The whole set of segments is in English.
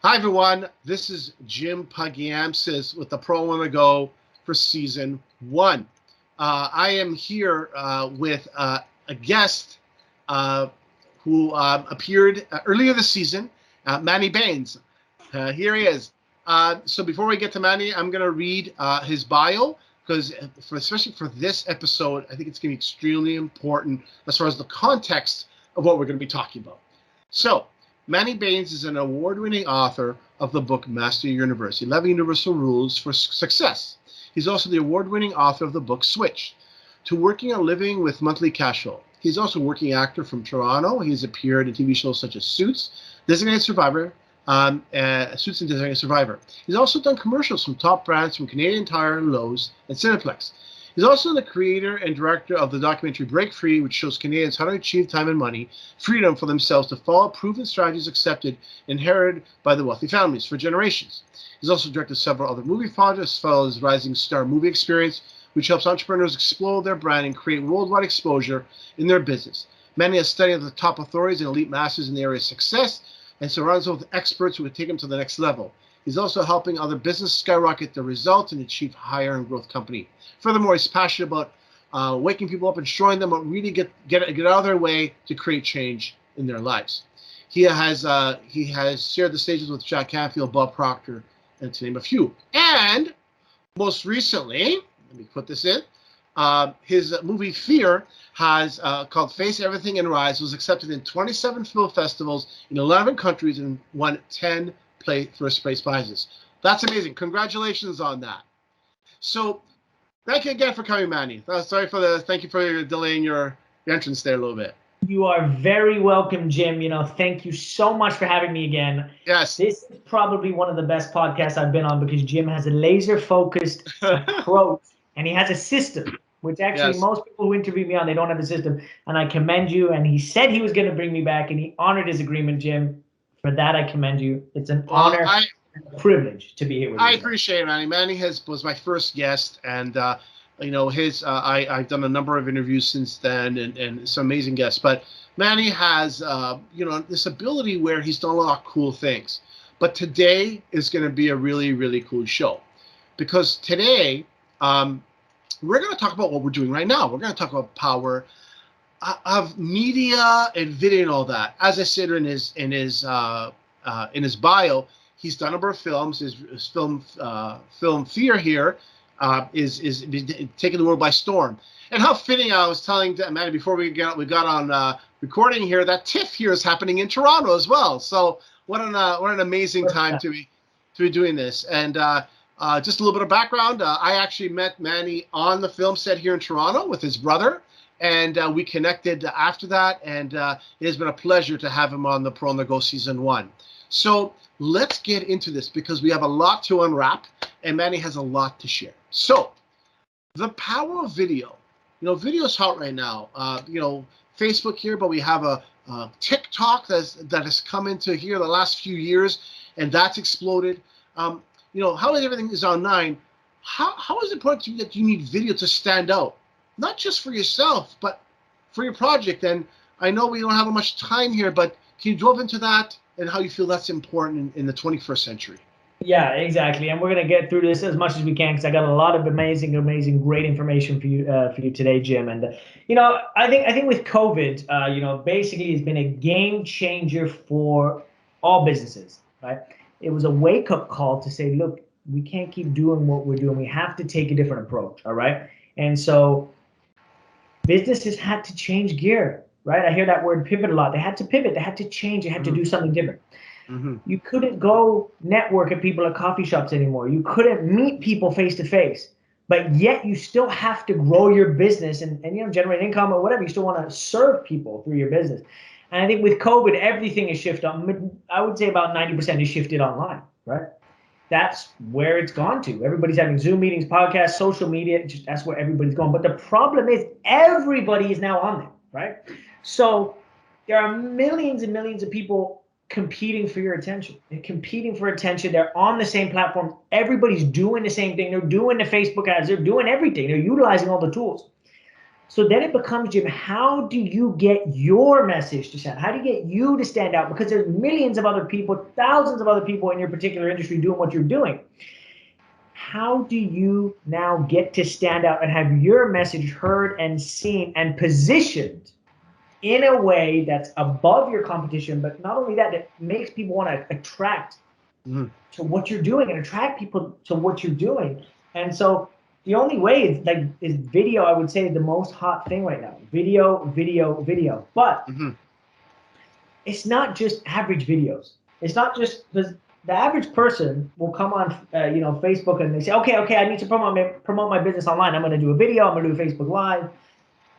Hi, everyone. This is Jim Pagiamtzis with the Pro on the Go for Season 1. I am here with a guest who appeared earlier this season, Manny Bains. Here he is. So before we get to Manny, I'm going to read his bio because especially for this episode, I think it's going to be extremely important as far as the context of what we're going to be talking about. So, Manny Bains is an award-winning author of the book Master Your Universe, 11 Universal Rules for Success. He's also the award-winning author of the book Switch, to working on living with monthly cash flow. He's also a working actor from Toronto. He's appeared in TV shows such as Suits, Designated Survivor, Suits and Designated Survivor. He's also done commercials from top brands from Canadian Tire, Lowe's, and Cineplex. He's also the creator and director of the documentary BreakFREE, which shows Canadians how to achieve time and money, freedom for themselves to follow proven strategies accepted, inherited by the wealthy families for generations. He's also directed several other movie projects, as well as Rising Star Movie Experience, which helps entrepreneurs explode their brand and create worldwide exposure in their business. Manny has studied with the top authorities and elite masters in the area of success and surrounds himself with experts who would take him to the next level. He's also helping other businesses skyrocket their results and achieve higher and growth company. Furthermore, he's passionate about waking people up and showing them what really get out of their way to create change in their lives. He has shared the stages with Jack Canfield, Bob Proctor, and to name a few. And most recently, let me put this in, his movie F.E.A.R. has called Face Everything and Rise, was accepted in 27 film festivals in 11 countries and won 10 first place prizes. That's amazing. Congratulations on that. So thank you again for coming, Manny. Thank you for delaying your entrance there a little bit. You are very welcome, Jim. Thank you so much for having me again. Yes. This is probably one of the best podcasts I've been on because Jim has a laser-focused approach, and he has a system, which actually most people who interview me on, they don't have a system, and I commend you. And he said he was going to bring me back, and he honored his agreement, Jim. For that, I commend you. It's an honor and a privilege to be here with you. I appreciate it, Manny. Manny was my first guest, and I've done a number of interviews since then, and some amazing guests. But Manny has this ability where he's done a lot of cool things. But today is going to be a really, really cool show, because today we're going to talk about what we're doing right now. We're going to talk about power of media and video and all that. As I said in his bio, he's done a number of films. His film F.E.A.R. here is taking the world by storm. And how fitting! I was telling Manny before we got on recording here that TIFF here is happening in Toronto as well. So what an amazing time to be doing this. And just a little bit of background: I actually met Manny on the film set here in Toronto with his brother. And we connected after that, and it has been a pleasure to have him on the Pro on the Go Season 1. So let's get into this because we have a lot to unwrap, and Manny has a lot to share. So the power of video. Video is hot right now. Facebook here, but we have a TikTok that has come into here the last few years, and that's exploded. How everything is online. How is it important to you that you need video to stand out? Not just for yourself, but for your project. And I know we don't have much time here, but can you delve into that and how you feel that's important in the 21st century? Yeah, exactly. And we're going to get through this as much as we can because I got a lot of amazing, great information for you today, Jim. And, I think with COVID, basically it's been a game changer for all businesses, right? It was a wake-up call to say, look, we can't keep doing what we're doing. We have to take a different approach, all right? And so businesses had to change gear, right? I hear that word pivot a lot. They had to pivot. They had to change. They had to do something different. Mm-hmm. You couldn't go network at people at coffee shops anymore. You couldn't meet people face to face, but yet you still have to grow your business and generate income or whatever. You still want to serve people through your business. And I think with COVID, everything is shifted. I would say about 90% is shifted online, right? That's where it's gone to. Everybody's having Zoom meetings, podcasts, social media. That's where everybody's going. But the problem is everybody is now on there, right? So there are millions and millions of people competing for your attention. They're competing for attention. They're on the same platform. Everybody's doing the same thing. They're doing the Facebook ads. They're doing everything. They're utilizing all the tools. So then it becomes, Jim, how do you get your message to stand? How do you get you to stand out? Because there's millions of other people, thousands of other people in your particular industry doing what you're doing. How do you now get to stand out and have your message heard and seen and positioned in a way that's above your competition, but not only that, it makes people want to attract to what you're doing and attract people to what you're doing? And so the only way is video, I would say, the most hot thing right now. Video, video, video. But it's not just average videos. It's not just, because the average person will come on Facebook and they say, okay, I need to promote my business online. I'm going to do a video. I'm going to do a Facebook Live.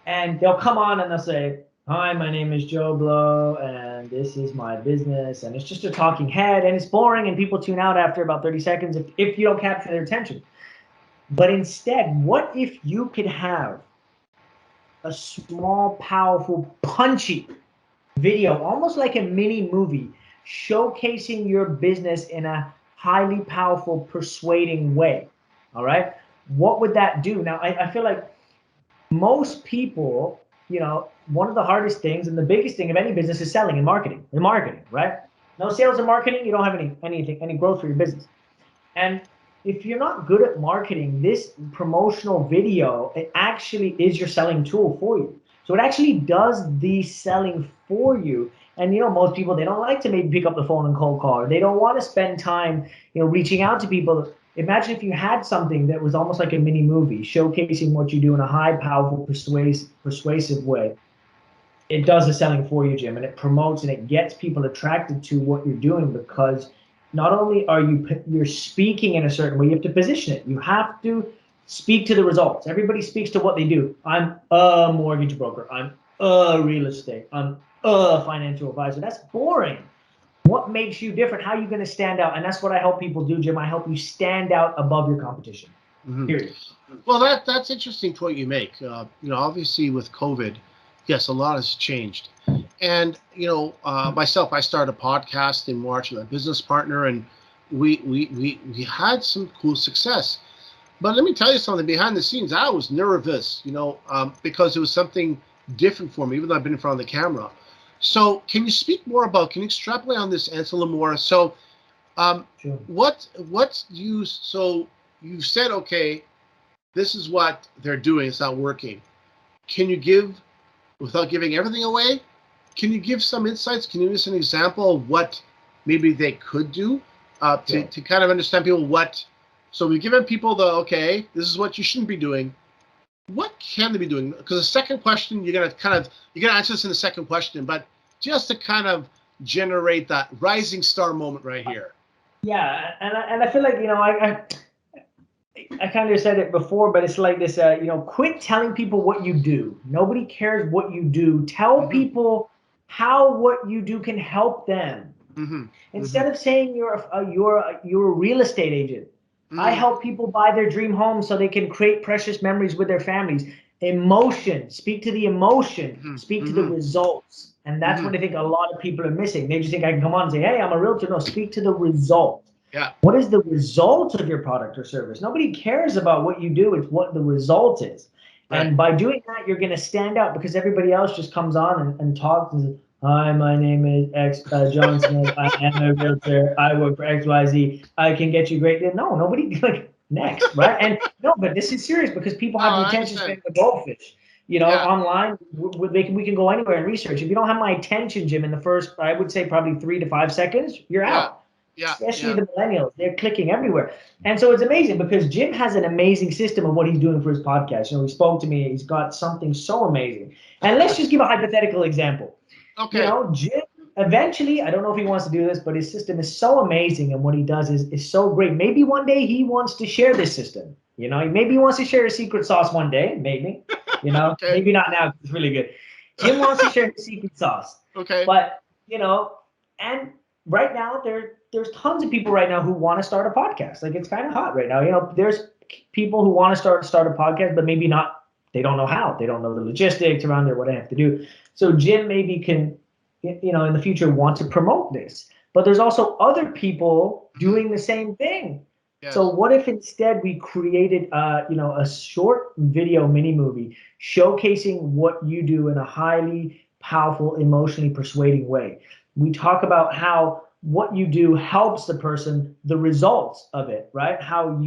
And they'll come on and they'll say, hi, my name is Joe Blow, and this is my business. And it's just a talking head, and it's boring, and people tune out after about 30 seconds if you don't capture their attention. But instead, what if you could have a small, powerful, punchy video, almost like a mini movie, showcasing your business in a highly powerful, persuading way? All right? What would that do? Now, I feel like most people, one of the hardest things and the biggest thing of any business is selling and marketing. Right? No sales and marketing, you don't have any growth for your business. And if you're not good at marketing, this promotional video, it actually is your selling tool for you. So it actually does the selling for you. And most people, they don't like to maybe pick up the phone and cold call, or they don't want to spend time, reaching out to people. Imagine if you had something that was almost like a mini movie, showcasing what you do in a high, powerful, persuasive way. It does the selling for you, Jim, and it promotes and it gets people attracted to what you're doing, because not only are you're speaking in a certain way, you have to position it. You have to speak to the results. Everybody speaks to what they do. I'm a mortgage broker. I'm a real estate. I'm a financial advisor. That's boring. What makes you different? How are you going to stand out? And that's what I help people do, Jim. I help you stand out above your competition. Period. Well, that's interesting point you make. Obviously with COVID, yes, a lot has changed. And myself, I started a podcast in March with a business partner, and we had some cool success. But let me tell you something. Behind the scenes, I was nervous, because it was something different for me, even though I've been in front of the camera. So can you speak more about, can you extrapolate on this, answer a little more? So sure. So you said, okay, this is what they're doing, it's not working. Can you give, without giving everything away, can you give some insights? Can you give us an example of what maybe they could do to kind of understand people so we've given people okay, this is what you shouldn't be doing. What can they be doing? Because the second question, you're gonna answer this in the second question, but just to kind of generate that rising star moment right here. Yeah, and I feel like I kind of said it before, but it's like this. Quit telling people what you do. Nobody cares what you do. Tell people how what you do can help them. Instead of saying you're a real estate agent. I help people buy their dream home so they can create precious memories with their families. Emotion, speak to the emotion, speak to the results. And that's what I think a lot of people are missing. They just think I can come on and say, hey, I'm a realtor. No, speak to the result. Yeah. What is the result of your product or service? Nobody cares about what you do. It's what the result is. Right. And by doing that, you're going to stand out, because everybody else just comes on and talks and says, hi, my name is John Smith. I am a realtor. I work for XYZ. I can get you great. No, nobody next, right? And no, but this is serious, because people have the attention span of a goldfish. Online, we can go anywhere and research. If you don't have my attention, Jim, in the first, I would say probably 3 to 5 seconds, you're out. Yeah, especially the millennials, they're clicking everywhere. And so it's amazing, because Jim has an amazing system of what he's doing for his podcast. He spoke to me, he's got something so amazing. And let's just give a hypothetical example. Okay. Jim, eventually, I don't know if he wants to do this, but his system is so amazing, and what he does is so great. Maybe one day he wants to share this system. Maybe he wants to share his secret sauce one day, maybe. Okay. Maybe not now, because it's really good. Jim wants to share his secret sauce. Okay. But, and right now, there's tons of people right now who want to start a podcast. Like, it's kind of hot right now. There's people who want to start a podcast, but maybe not. They don't know how. They don't know the logistics around there, what I have to do. So Jim maybe can, in the future, want to promote this. But there's also other people doing the same thing. Yes. So what if instead we created, a short video mini movie showcasing what you do in a highly powerful, emotionally persuading way? We talk about how what you do helps the person, the results of it, right? How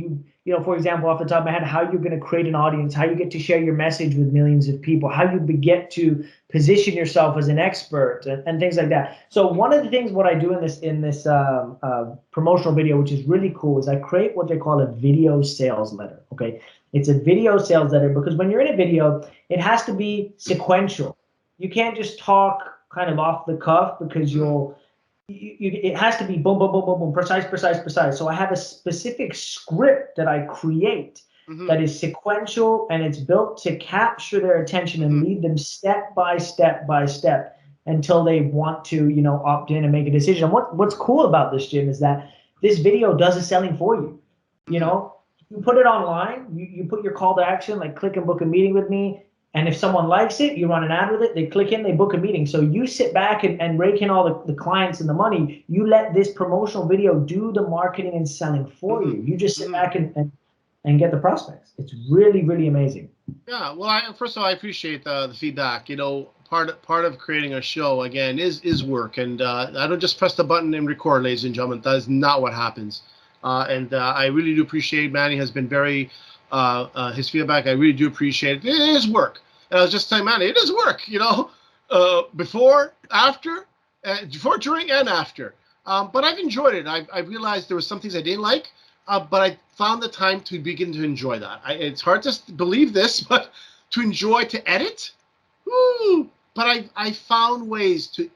for example, off the top of my head, how you're going to create an audience, how you get to share your message with millions of people, how you get to position yourself as an expert, and things like that. So one of the things what I do in this promotional video, which is really cool, is I create what they call a video sales letter. Okay, it's a video sales letter because when you're in a video, it has to be sequential. You can't just talk kind of off the cuff because it has to be boom, boom, boom, boom, boom, precise, precise, precise. So I have a specific script that I create that is sequential, and it's built to capture their attention and lead them step by step by step until they want to, opt in and make a decision. What's cool about this, Jim, is that this video does the selling for you. You put it online, you put your call to action, like click and book a meeting with me. And if someone likes it, you run an ad with it, they click in, they book a meeting. So you sit back and rake in all the clients and the money. You let this promotional video do the marketing and selling for you. You just sit back and get the prospects. It's really, really amazing. Yeah, well, first of all, I appreciate the feedback. Part of creating a show, again, is work. And I don't just press the button and record, ladies and gentlemen. That is not what happens. And I really do appreciate Manny has been very, his feedback, I really do appreciate it. It is work. And I was just telling Manny, it is work, before, after, before, during, and after. But I've enjoyed it. I realized there were some things I didn't like, but I found the time to begin to enjoy that. It's hard to believe this, but to enjoy, to edit, woo! But I found ways to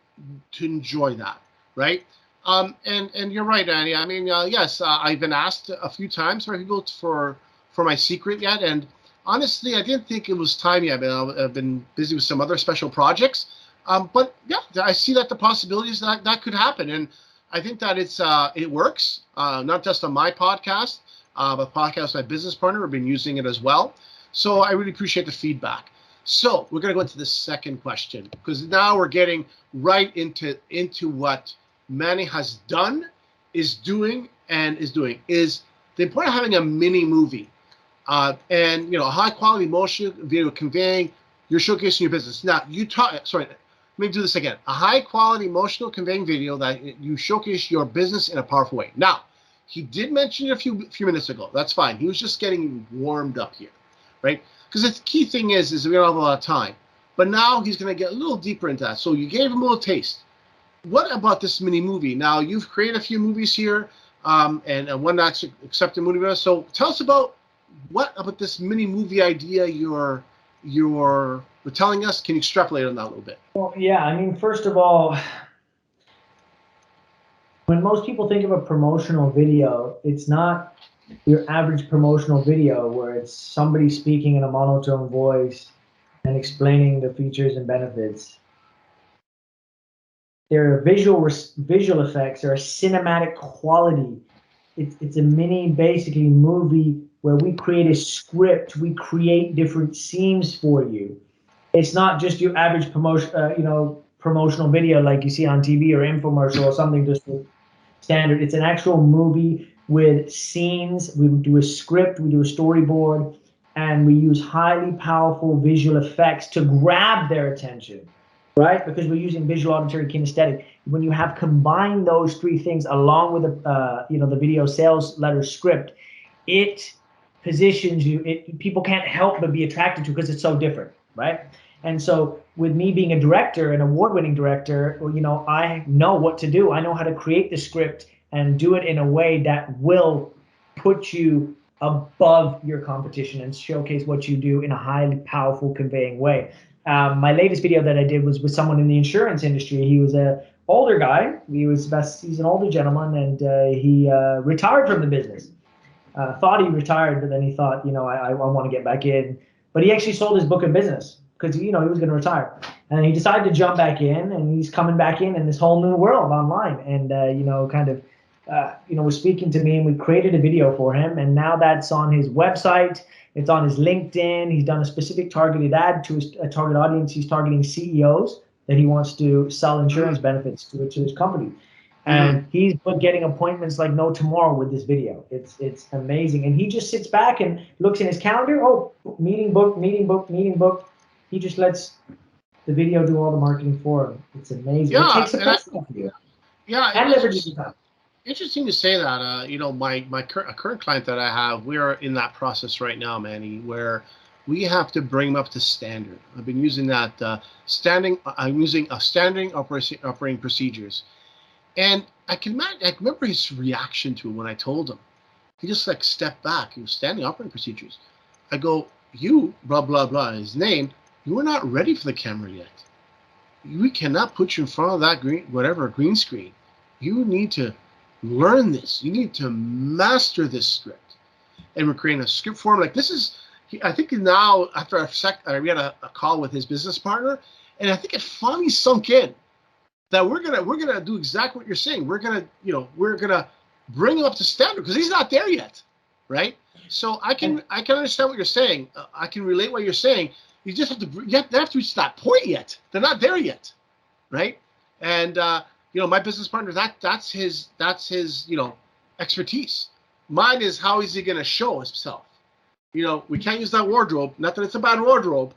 enjoy that, right? And you're right, Annie. I mean, yes, I've been asked a few times for people for my secret yet, and honestly, I didn't think it was time yet. I've been busy with some other special projects, but yeah, I see that the possibilities that could happen, and I think that it works, not just on my podcast, but podcast with my business partner. We've been using it as well, so I really appreciate the feedback. So we're going to go into the second question, because now we're getting right into what Manny has done, is doing is the importance of having a mini movie. And a high quality motion video conveying, you're showcasing your business. Now let me do this again. A high quality emotional conveying video that you showcase your business in a powerful way. Now, he did mention it a few minutes ago. That's fine. He was just getting warmed up here, right? Because the key thing is we don't have a lot of time. But now he's going to get a little deeper into that. So you gave him a little taste. What about this mini movie? Now, you've created a few movies here, and one that's accepted movie. So tell us about what about this mini movie idea you're telling us. Can you extrapolate on that a little bit? Well, yeah, I mean, first of all, when most people think of a promotional video, it's not your average promotional video where it's somebody speaking in a monotone voice and explaining the features and benefits. There are visual effects, there are cinematic quality. It's a mini, basically, movie where we create a script, we create different scenes for you. It's not just your average promotional video like you see on TV or infomercial or something just standard. It's an actual movie with scenes. We do a script, we do a storyboard, and we use highly powerful visual effects to grab their attention, right? Because we're using visual, auditory, kinesthetic. When you have combined those three things along with the video sales letter script, it positions you. People can't help but be attracted to because it's so different, right? And so with me being a director, an award-winning director, I know what to do. I know how to create the script and do it in a way that will put you above your competition and showcase what you do in a highly powerful, conveying way. My latest video that I did was with someone in the insurance industry. He was an older guy. He's an older gentleman, and he retired from the business. Thought he retired, but then he thought, I want to get back in. But he actually sold his book of business because, he was going to retire. And he decided to jump back in, and he's coming back in this whole new world online. And, was speaking to me, and we created a video for him. And now that's on his website. It's on his LinkedIn. He's done a specific targeted ad to a target audience. He's targeting CEOs that he wants to sell insurance benefits to his company. And he's getting appointments like no tomorrow with this video. It's amazing. And he just sits back and looks in his calendar. Oh, meeting booked, meeting booked, meeting booked. He just lets the video do all the marketing for him. It's amazing. Yeah, it takes the pressure off of you. Yeah, and leverages time. Interesting to say that. You know, my current client that I have, we are in that process right now, Manny, where we have to bring him up to standard. I've been using that I'm using standing operating procedures. And I remember his reaction to it when I told him. He just like stepped back. He was standing operating procedures. I go, you, blah, blah, blah, his name, you are not ready for the camera yet. We cannot put you in front of that green screen. You need to learn this. You need to master this script. And we're creating a script for him. Like this is, I think now after we had a call with his business partner, and I think it finally sunk in that we're gonna do exactly what you're saying. We're gonna bring him up to standard because he's not there yet, right? So I can understand what you're saying. I can relate what you're saying. You just have to they have to reach that point yet. They're not there yet, right? And you know, my business partner, that's his expertise. Mine is how is he gonna show himself? You know, we can't use that wardrobe. Not that it's a bad wardrobe,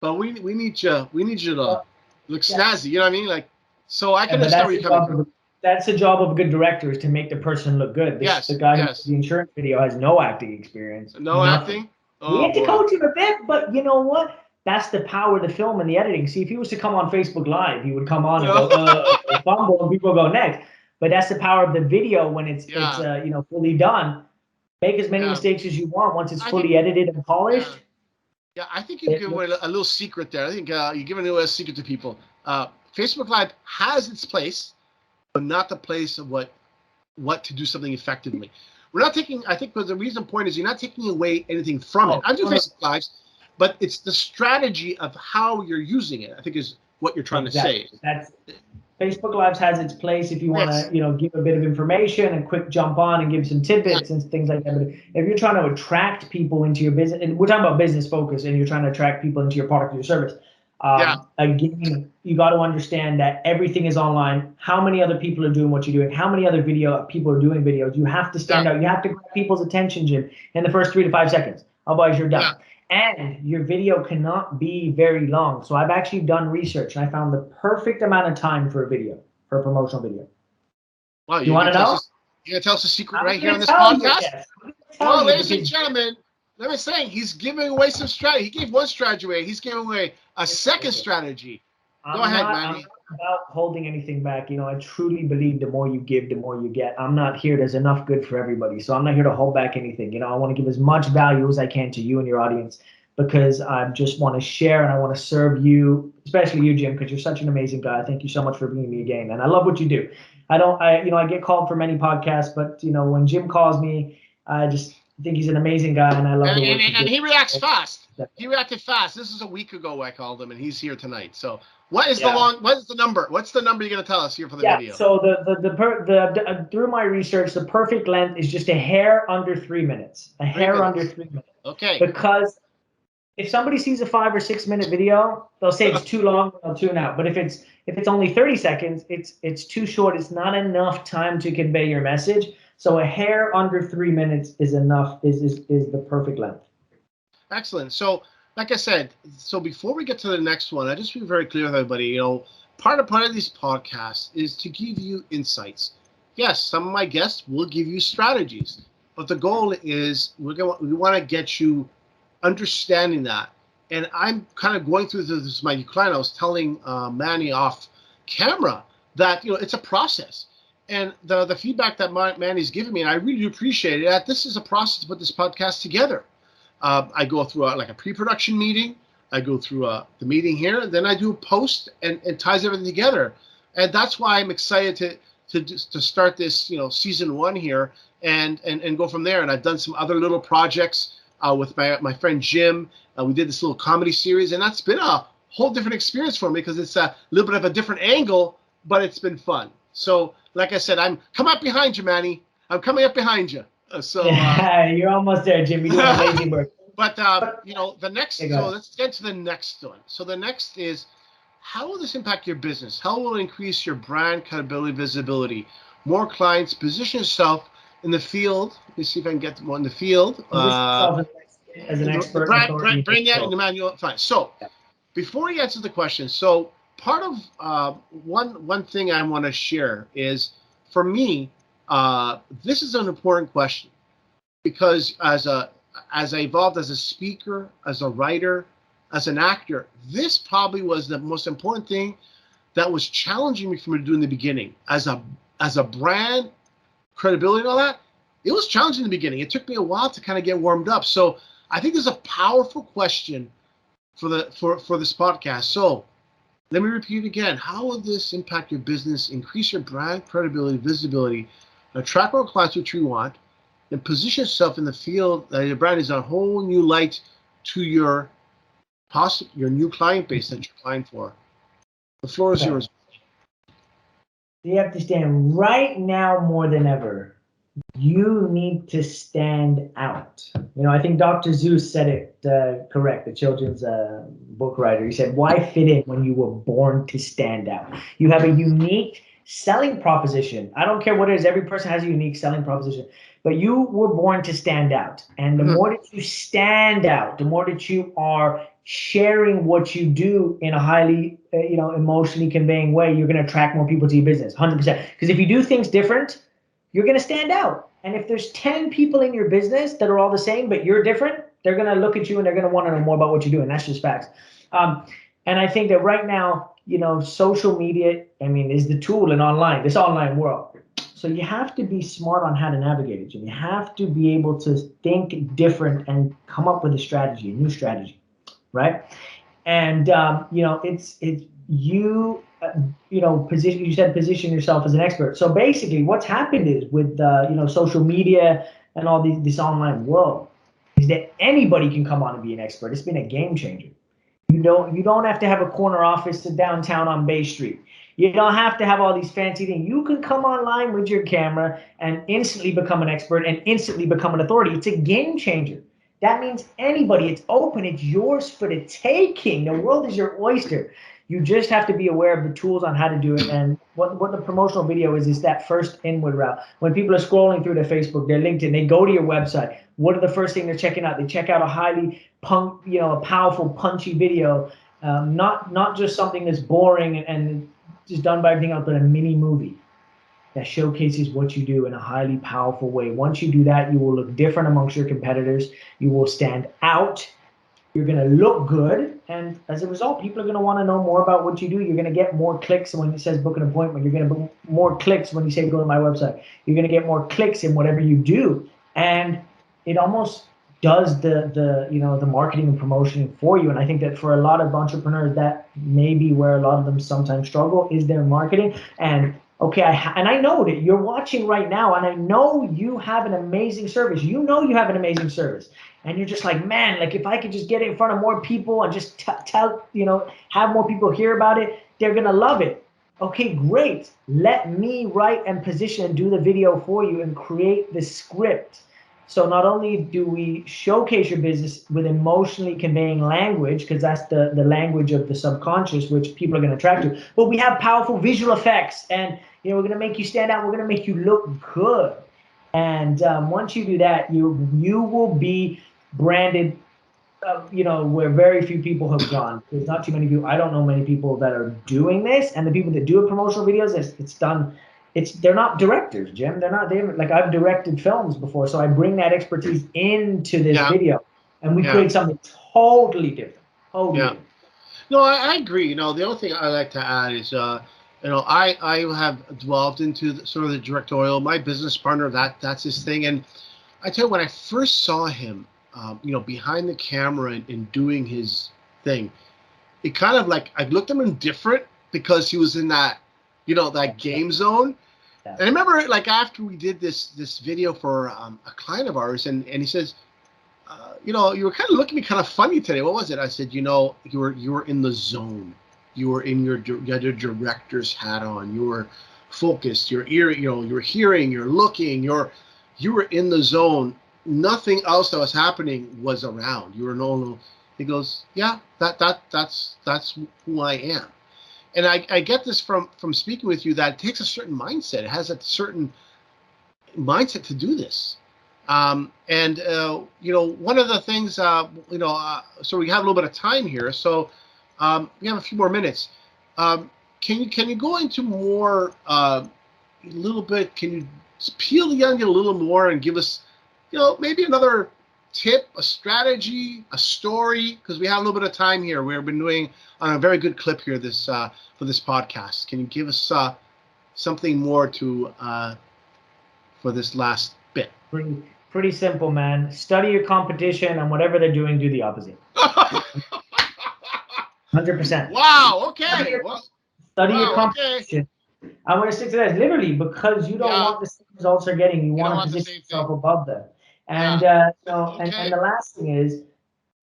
but we need you to look snazzy. You know what I mean? Like, so I can understand where you're coming from. That's the job of a good director, is to make the person look good. The guy who does the insurance video has no acting experience. No acting? Oh, we had to coach him a bit, but you know what? That's the power of the film and the editing. See, if he was to come on Facebook Live, he would come on and go, fumble, and people go next. But that's the power of the video when it's fully done. Make as many mistakes as you want once it's fully edited and polished. Yeah, I think you give away a little secret there. I think you're giving away a secret to people. Facebook Live has its place, but not the place of what to do something effectively. We're not taking, I think, because the reason point is you're not taking away anything from it. I'm doing Facebook Lives, but it's the strategy of how you're using it, I think, is what you're trying to say. That's Facebook Lives has its place if you want to, give a bit of information and quick jump on and give some tidbits and things like that. But if you're trying to attract people into your business, and we're talking about business focus, and you're trying to attract people into your product or your service, again, you got to understand that everything is online. How many other people are doing what you're doing? How many other people are doing videos? You have to stand out. You have to grab people's attention, Jim, in the first 3 to 5 seconds. Otherwise, you're done. And your video cannot be very long. So I've actually done research, and I found the perfect amount of time for a video, for a promotional video. Wow, you want to know? You're going to tell us a secret right here on this podcast? Well, ladies and gentlemen, let me say, he's giving away some strategy. He gave one strategy away. He's giving away a second strategy. Go ahead, Manny. I'm not about holding anything back. I truly believe the more you give, the more you get. I'm not here. There's enough good for everybody. So I'm not here to hold back anything. I want to give as much value as I can to you and your audience, because I just want to share and I want to serve you, especially you, Jim, because you're such an amazing guy. Thank you so much for bringing me again. And I love what you do. I get called for many podcasts, but when Jim calls me, I just think he's an amazing guy, and I love the work and he reacts fast. He reacted fast. This is a week ago I called him, and he's here tonight. So what is the number? What's the number you're going to tell us here for the video? So through my research, the perfect length is just a hair under 3 minutes. Under 3 minutes. Okay. Because if somebody sees a 5 or 6 minute video, they'll say it's too long, they'll tune out. But if it's only 30 seconds, it's too short. It's not enough time to convey your message. So a hair under 3 minutes is enough, is the perfect length. Excellent. So like I said, so before we get to the next one, I just be very clear with everybody, part of these podcasts is to give you insights. Yes, some of my guests will give you strategies, but the goal is we want to get you understanding that. And I'm kind of going through this with my client. I was telling Manny off camera that, it's a process. And the feedback that Manny's given me, and I really appreciate it, that this is a process to put this podcast together. I go through a pre-production meeting. I go through the meeting here, and then I do a post and ties everything together. And that's why I'm excited to start this, season 1 here and go from there. And I've done some other little projects with my friend Jim. We did this little comedy series, and that's been a whole different experience for me because it's a little bit of a different angle, but it's been fun. So, like I said, I'm coming up behind you, Manny. I'm coming up behind you. You're almost there, Jim. You're doing amazing work. But the next, so let's get to the next one. So the next is, how will this impact your business? How will it increase your brand credibility, visibility? More clients, position yourself in the field. Let me see if I can get one in the field. Position yourself as an The expert and brand, authority. bring that in the manual. Fine. So before you answer the question, so part of one thing I want to share is, for me, this is an important question, because as I evolved as a speaker, as a writer, as an actor, this probably was the most important thing that was challenging me for me to do in the beginning. As a brand, credibility and all that, it was challenging in the beginning. It took me a while to kind of get warmed up. So I think there's a powerful question for this podcast. So let me repeat it again. How will this impact your business, increase your brand credibility, visibility, attract more clients, which you want, and position yourself in the field that your brand is a whole new light to your new client base that you're applying for? The floor is yours. You have to stand right now more than ever. You need to stand out. You know, I think Dr. Seuss said it correct, the children's book writer. He said, why fit in when you were born to stand out? You have a unique selling proposition. I don't care what it is. Every person has a unique selling proposition. But you were born to stand out. And the more that you stand out, the more that you are sharing what you do in a highly, emotionally conveying way, you're going to attract more people to your business, 100%. Because if you do things different, you're going to stand out. And if there's 10 people in your business that are all the same, but you're different, they're going to look at you and they're going to want to know more about what you're doing. That's just facts. And I think that right now, social media, is the tool in this online world. So you have to be smart on how to navigate it. You have to be able to think different and come up with a strategy, a new strategy, right? And position yourself as an expert. So basically, what's happened is with social media and all this online world is that anybody can come on and be an expert. It's been a game changer. You don't have to have a corner office downtown on Bay Street. You don't have to have all these fancy things. You can come online with your camera and instantly become an expert and instantly become an authority. It's a game changer. That means anybody, it's open, it's yours for the taking. The world is your oyster. You just have to be aware of the tools on how to do it. And what the promotional video is that first inward route. When people are scrolling through their Facebook, their LinkedIn, they go to your website. What are the first thing they're checking out? They check out a highly a powerful, punchy video, not just something that's boring and just done by everything else, but a mini movie that showcases what you do in a highly powerful way. Once you do that, you will look different amongst your competitors. You will stand out. You're going to look good. And as a result, people are going to want to know more about what you do. You're going to get more clicks when it says book an appointment. You're going to book more clicks when you say go to my website. You're going to get more clicks in whatever you do. And it almost does the marketing and promotion for you. And I think that for a lot of entrepreneurs, that may be where a lot of them sometimes struggle, is their marketing. And okay, I know that you're watching right now, and I know you have an amazing service. You have an amazing service. And you're just like, man, like if I could just get it in front of more people and just have more people hear about it, they're going to love it. Okay, great. Let me write and position and do the video for you and create the script. So not only do we showcase your business with emotionally conveying language, because that's the language of the subconscious, which people are going to attract to, but we have powerful visual effects, and we're going to make you stand out. We're going to make you look good. And once you do that, you will be branded, where very few people have gone. There's not too many people. I don't know many people that are doing this, and the people that do promotional videos, it's done. They're not directors, Jim. I've directed films before, so I bring that expertise into this video, and we create something totally different. Different. No, I agree. The only thing I like to add is, I have delved into sort of the directorial. My business partner, that's his thing. And I tell you, when I first saw him, behind the camera and doing his thing, it kind of like, I looked at him different because he was in that, that game zone. And I remember, like, after we did this video for a client of ours, and he says, you were kind of looking at me kind of funny today. What was it? I said, you were in the zone. You were in you had your director's hat on. You were focused. Your ear, you were hearing. You're looking. You were in the zone. Nothing else that was happening was around. You were no. He goes, yeah, that's who I am. And I get this from speaking with you, that it takes a certain mindset. It has a certain mindset to do this. One of the things, so we have a little bit of time here. So we have a few more minutes. Can you go into more, a little bit? Can you peel the onion a little more and give us, maybe another tip, a strategy, a story? Because we have a little bit of time here. We've been doing on a very good clip here for this podcast. Can you give us something more to for this last bit? Pretty simple, man. Study your competition, and whatever they're doing, do the opposite. 100%. Wow. Okay. Study your competition. Okay. I want to stick to that. Literally, because you don't want the same results they're getting. You want to position yourself above them. And and the last thing is,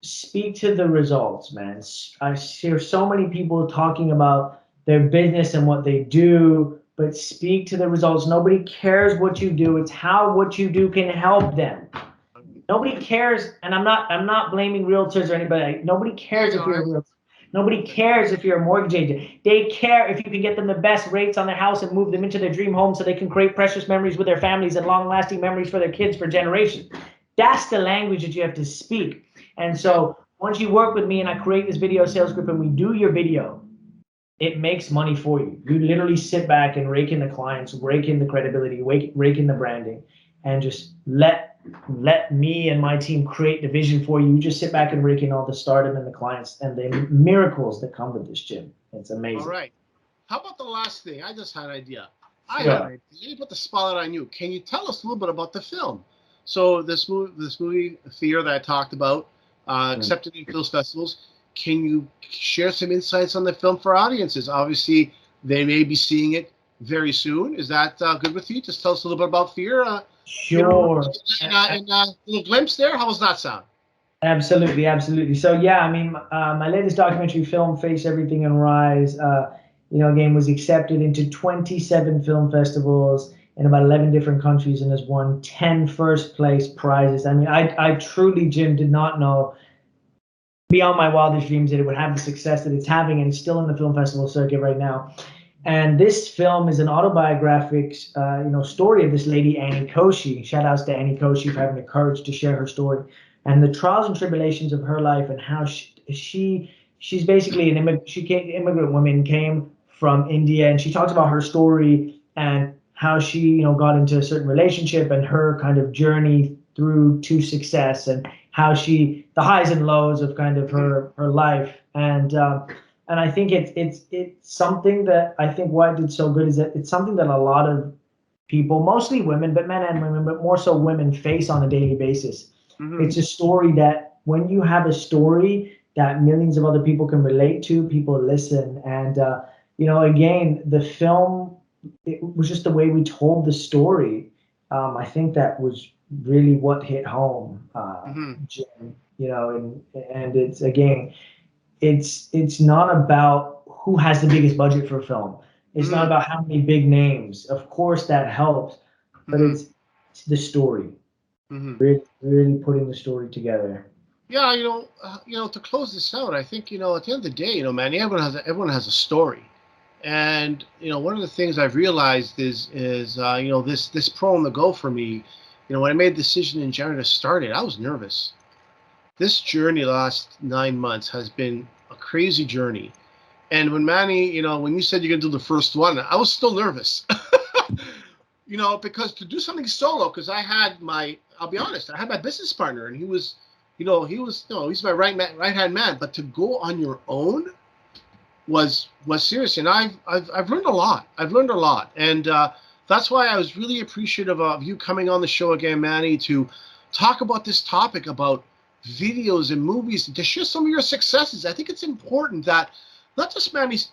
speak to the results, man. I hear so many people talking about their business and what they do, but speak to the results. Nobody cares what you do. It's how what you do can help them. Nobody cares, and I'm not blaming realtors or anybody. Nobody cares if you're a realtor. Nobody cares if you're a mortgage agent. They care if you can get them the best rates on their house and move them into their dream home so they can create precious memories with their families and long-lasting memories for their kids for generations. That's the language that you have to speak. And so once you work with me and I create this video sales group and we do your video, it makes money for you. You literally sit back and rake in the clients, rake in the credibility, rake in the branding, and just let me and my team create the vision for you. You just sit back and rake in all the stardom and the clients and the miracles that come with this, Jim. It's amazing. All right. How about the last thing? I just had an idea. Had an idea. Let me put the spotlight on you. Can you tell us a little bit about the film? So this movie F.E.A.R. that I talked about, accepted in film festivals. Can you share some insights on the film for audiences? Obviously, they may be seeing it very soon. Is that good with you? Just tell us a little bit about F.E.A.R. Sure. And a little glimpse there. How does that sound? Absolutely, absolutely. So yeah, I mean, my latest documentary film, Face Everything and Rise, again, was accepted into 27 film festivals in about 11 different countries and has won 10 first place prizes. I mean, I truly, Jim, did not know beyond my wildest dreams that it would have the success that it's having, and it's still in the film festival circuit right now. And this film is an autobiographic, story of this lady, Annie Koshy. Shout outs to Annie Koshy for having the courage to share her story and the trials and tribulations of her life, and how she's basically an immigrant woman, came from India, and she talks about her story and how she got into a certain relationship and her kind of journey through to success, and how the highs and lows of kind of her life. And I think it's something that I think why it did so good is that it's something that a lot of people, mostly women, but men and women, but more so women, face on a daily basis. Mm-hmm. It's a story that when you have a story that millions of other people can relate to, people listen. And, again, the film, it was just the way we told the story. I think that was really what hit home, Jim, and it's, again, it's not about who has the biggest budget for a film. It's not about how many big names. Of course, that helps, but it's the story. Really putting the story together. Yeah, to close this out, I think at the end of the day, man, everyone has a story, and one of the things I've realized is this pro on the go for me. When I made the decision in January to start it, I was nervous. This journey the last 9 months has been a crazy journey. And when Manny, when you said you're going to do the first one, I was still nervous. Because to do something solo, because I'll be honest, I had my business partner, and he's my right-hand man. But to go on your own was serious. And I've learned a lot. And that's why I was really appreciative of you coming on the show again, Manny, to talk about this topic about videos and movies, and to share some of your successes. I think it's important that not just Manny's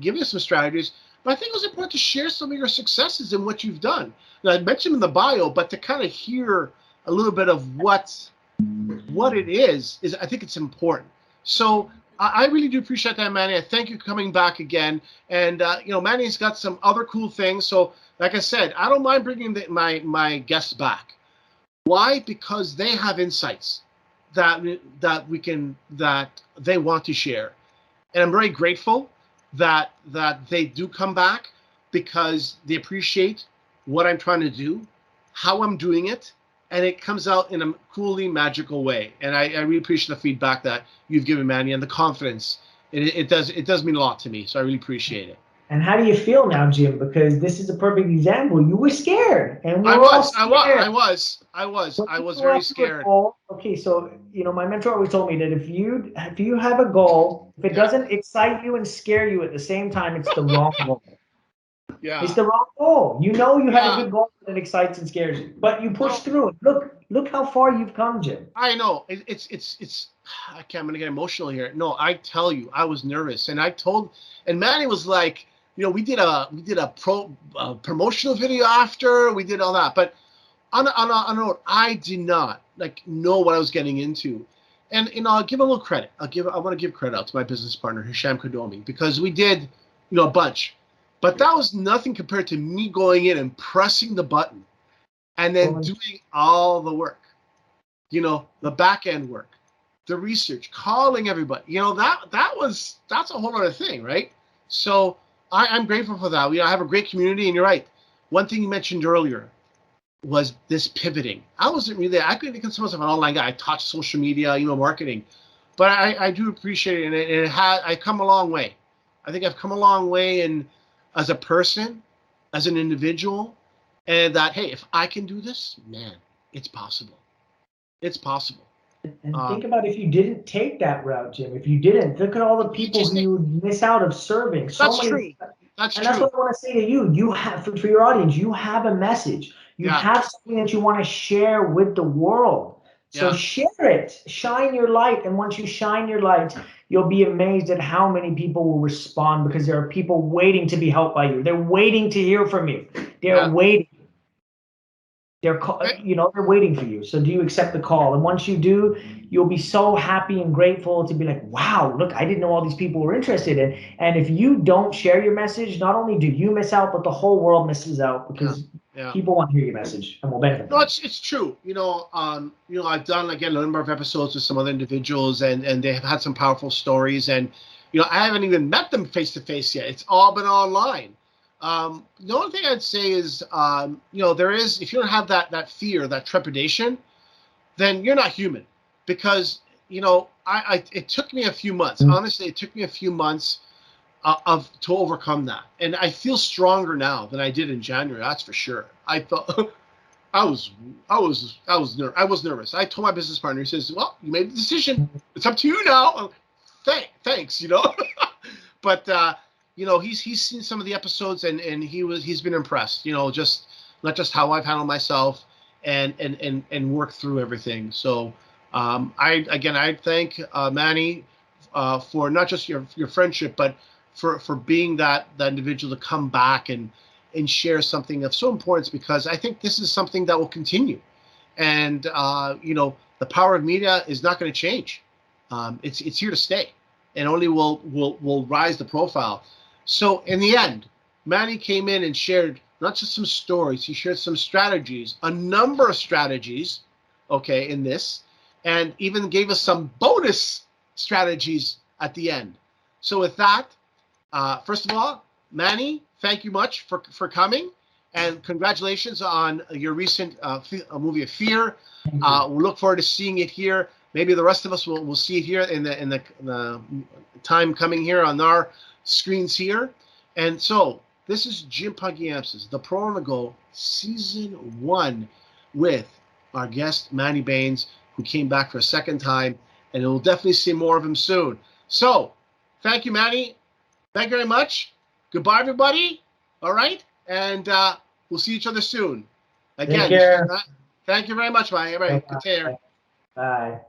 giving us some strategies, but I think it was important to share some of your successes and what you've done. Now, I mentioned in the bio, but to kind of hear a little bit of what it is I think it's important. So I really do appreciate that, Manny. I thank you for coming back again. And Manny's got some other cool things. So like I said, I don't mind bringing my guests back. Why? Because they have insights that they want to share, and I'm very grateful. that they do come back because they appreciate what I'm trying to do, how I'm doing it, and it comes out in a coolly magical way. And I really appreciate the feedback that you've given, Manny, and the confidence. It does mean a lot to me, so I really appreciate it. And how do you feel now, Jim? Because this is a perfect example. You were scared, and we're all scared. I was very scared. Okay, so my mentor always told me that if you have a goal, if it doesn't excite you and scare you at the same time, it's the wrong goal. Yeah. It's the wrong goal. You have a good goal that excites and scares you, but you push through it. Look how far you've come, Jim. I know. It's I'm gonna get emotional here. No, I tell you, I was nervous, and Manny was like, we did a promotional video after, we did all that, but on a note, I did not know what I was getting into. And I'll give a little credit. I want to give credit out to my business partner, Hisham Kadomi, because we did a bunch. But that was nothing compared to me going in and pressing the button and then doing all the work, the back end work, the research, calling everybody. That's a whole other thing, right? So I'm grateful for that. I have a great community, and you're right. One thing you mentioned earlier was this pivoting. I couldn't consider myself an online guy. I taught social media, marketing, but I do appreciate it, and I've come a long way. I think I've come a long way as a person, as an individual, and that, hey, if I can do this, man, it's possible. It's possible. And think about if you didn't take that route, Jim. If you didn't, look at all the people who you would miss out of serving. That's true. That's what I want to say to you. You have, for your audience, you have a message. You have something that you want to share with the world. So share it. Shine your light. And once you shine your light, you'll be amazed at how many people will respond, because there are people waiting to be helped by you. They're waiting to hear from you. They're waiting. They're waiting for you. So do you accept the call? And once you do, you'll be so happy and grateful to be like, wow, look, I didn't know all these people were interested in. And if you don't share your message, not only do you miss out, but the whole world misses out, because people want to hear your message and will benefit. No, it's true. I've done again a number of episodes with some other individuals, and they have had some powerful stories, and I haven't even met them face to face yet. It's all been online. The only thing I'd say is, there is, if you don't have that fear, that trepidation, then you're not human, because, it took me a few months. Honestly, it took me a few months to overcome that. And I feel stronger now than I did in January. That's for sure. I felt, I was nervous. I told my business partner, he says, well, you made the decision. It's up to you now. Thanks, but, he's seen some of the episodes, and he's been impressed, just not just how I've handled myself and worked through everything. So I thank Manny for not just your friendship, but for being that individual to come back and share something of so importance, because I think this is something that will continue. And the power of media is not going to change. It's here to stay, and only will rise the profile. So in the end, Manny came in and shared not just some stories, he shared some strategies, a number of strategies, in this, and even gave us some bonus strategies at the end. So with that, first of all, Manny, thank you much for coming, and congratulations on your recent movie F.E.A.R. We'll look forward to seeing it here. Maybe the rest of us will see it here in the time coming here on our screens here. And so this is Jim Pagiamtzis, the Pro on the Go, Season 1, with our guest Manny Bains, who came back for a second time, and we'll definitely see more of him soon. So thank you, Manny. Thank you very much. Goodbye, everybody. All right, and we'll see each other soon. Again, take care. Thank you very much, Manny. All right, good care. Bye.